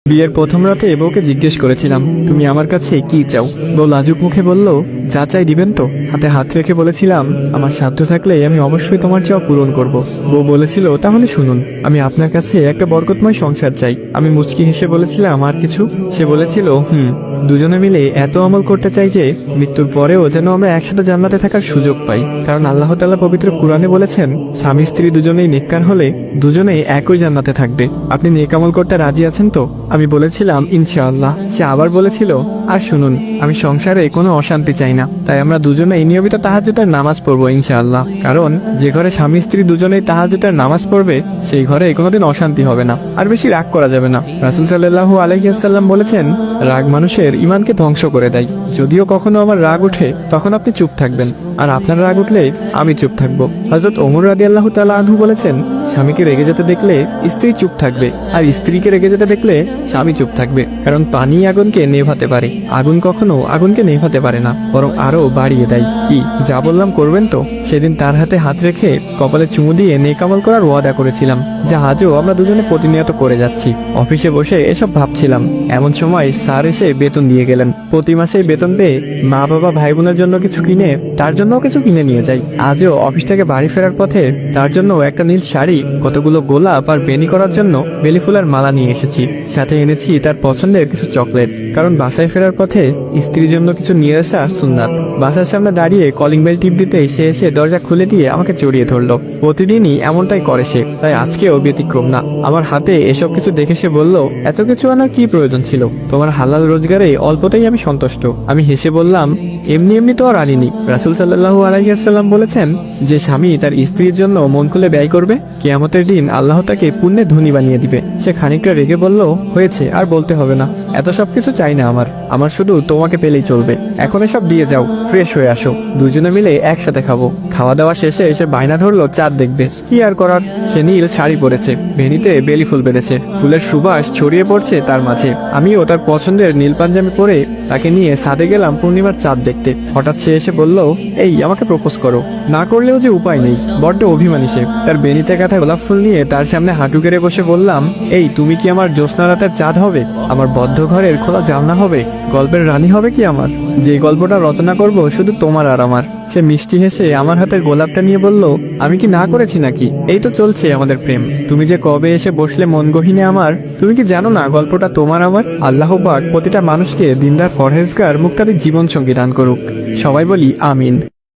বিয়ের প্রথম রাতে বউকে জিজ্ঞেস করেছিলাম, তুমি আমার কাছে কি চাও? বউ লাজুক মুখে বলল, যা চাই দিবেন তো? হাতে হাত রেখে বলেছিলাম, আমার সাধ্য থাকলে আমি অবশ্যই তোমার চাওয়া পূরণ করব। বউ বলেছিল, তাহলে শুনুন, আমি আপনার কাছে একটা বরকতময় সংসার চাই। আমি মুচকি হেসে বলেছিলাম, আর কিছু? সে বলেছিল, দুজনে মিলে এত আমল করতে চাই যে মৃত্যুর পরেও যেন আমরা একসাথে জান্নাতে থাকার সুযোগ পাই। কারণ আল্লাহ তাআলা পবিত্র কুরআনে বলেছেন, স্বামী স্ত্রী দুজনেই নেককার হলে দুজনেই একই জান্নাতে থাকবে। আপনি নেক আমল করতে রাজি আছেন তো? আমি বলেছিলাম, ইনশাআল্লাহ। সে আবার বলেছিল, আর শুনুন, আমি সংসারে কোনো অশান্তি চাই না, তাই আমরা দুজনেই নিয়মিত তাহাজ্জুদের নামাজ পড়বো ইনশাআল্লাহ। কারণ যে ঘরে স্বামী স্ত্রী দুজনেই তাহাজ্জুদের নামাজ পড়বে সেই ঘরে কোনোদিন অশান্তি হবে না, আর বেশি রাগ করা যাবে না। রাসূল সাল্লাল্লাহু আলাইহি ওয়াসাল্লাম বলেছেন, রাগ মানুষের ঈমানকে ধ্বংস করে দেয়। যদিও কখনো আমার রাগ ওঠে তখন আপনি চুপ থাকবেন, আর আপনার রাগ উঠলে আমি চুপ থাকবো। হযরত ওমর রাদিয়াল্লাহু তাআলা আনহু বলেছেন, স্বামীকে রেগে যেতে দেখলে স্ত্রী চুপ থাকবে, আর স্ত্রীকে রেগে যেতে দেখলে স্বামী চুপ থাকবে। কারণ পানি আগুনকে নেভাতে পারে, আগুন কখনো আগুনকে নেভাতে পারে না, বরং আরো বাড়িয়ে দেয়। কি যা বললাম করবেন তো? সেদিন তার হাতে হাত রেখে কপালে চুমু দিয়ে নেক আমল করার ওয়াদা করেছিলাম, যা আজও আমরা দুজনে প্রতিনিয়ত করে যাচ্ছি। অফিসে বসে এসব ভাবছিলাম, এমন সময় স্যার এসে বেতন দিয়ে গেলেন। প্রতি মাসে বেতন পেয়ে মা বাবা ভাই বোনের জন্য কিছু কিনে তার জন্য কিছু কিনে নিয়ে যাই। আজও অফিস থেকে বাড়ি ফেরার পথে তার জন্য একটা নীল শাড়ি, কতগুলো গোলাপ আর বেনি করার জন্য বেলি ফুলের মালা নিয়ে এসেছি। সাথে এনেছি তার পছন্দের কিছু চকলেট, কারণ বাসায় ফেরার পথে স্ত্রীর জন্য কিছু নিয়ে আসা সুন্নাত। বাসার সামনে দাঁড়িয়ে কলিং বেল টিপ দিতে সে এসে দরজা খুলে দিয়ে আমাকে জড়িয়ে ধরলো। প্রতিদিনই এমনটাই করে সে, তাই আজকেও ব্যতিক্রম না। আমার হাতে এসব কিছু দেখে সে বলল, এত কিছু আনার কি প্রয়োজন ছিল? তোমার হালাল রোজগারে অল্পতেই আমি সন্তুষ্ট। আমি হেসে বললাম, এমনি এমনি তো আর আনিনি। রাসূল সাল্লাল্লাহু আলাইহি ওয়াসাল্লাম বলেছেন, যে স্বামী তার স্ত্রীর জন্য মন খুলে ব্যয় করবে, কিয়ামতের দিন আল্লাহ তাকে পুণ্যে ধনী বানিয়ে দিবে। সে খানিকটা রেগে বলল, হয়েছে, আর বলতে হবে না। এত সব কিছু চাই না আমার শুধু তোমাকে পেলেই চলবে। এখন এসব দিয়ে যাও, ফ্রেশ হয়ে আসো, দুজনে মিলে একসাথে খাবো। খাওয়া দাওয়া শেষে এসে বায়না ধরলো চাঁদ দেখবে। কি আর করার, সে নীল শাড়ি পরেছে, ভেনিতে বেলি ফুল বেঁধেছে, ফুলের সুবাস ছড়িয়ে পড়ছে তার মাঝে। আমিও তার পছন্দের নীল পাঞ্জাবি পরে তাকে নিয়ে ছাদে গেলাম পূর্ণিমার চাঁদ দেখতে। হঠাৎ সে এসে বলল, এই আমাকে প্রপোজ করো। না করলেও যে উপায় নেই, বড্ড অভিমানী সে। তার বেনিতে কাঁথা গোলাপ ফুল নিয়ে তার সামনে হাঁটু গেড়ে বসে বললাম, এই তুমি কি আমার জ্যোৎস্না রাতের চাঁদ হবে? আমার বদ্ধ ঘরের খোলা জানলা হবে? গল্পের রানী হবে কি আমার? যে গল্পটা রচনা করব শুধু তোমার আর আমার। সে মিষ্টি হেসে আমার হাতের গোলাপটা নিয়ে বলল, আমি কি না করেছি নাকি? এই তো চলছে আমাদের প্রেম। তুমি যে কবে এসে বসলে মন গহিনে আমার, তুমি কি জানো না গল্পটা তোমার আমার? আল্লাহ পাক প্রতিটা মানুষকে দিনদার ফরহেজগার মুক্তাদির জীবন সঙ্গী দান করুক। সবাই বলি আমিন।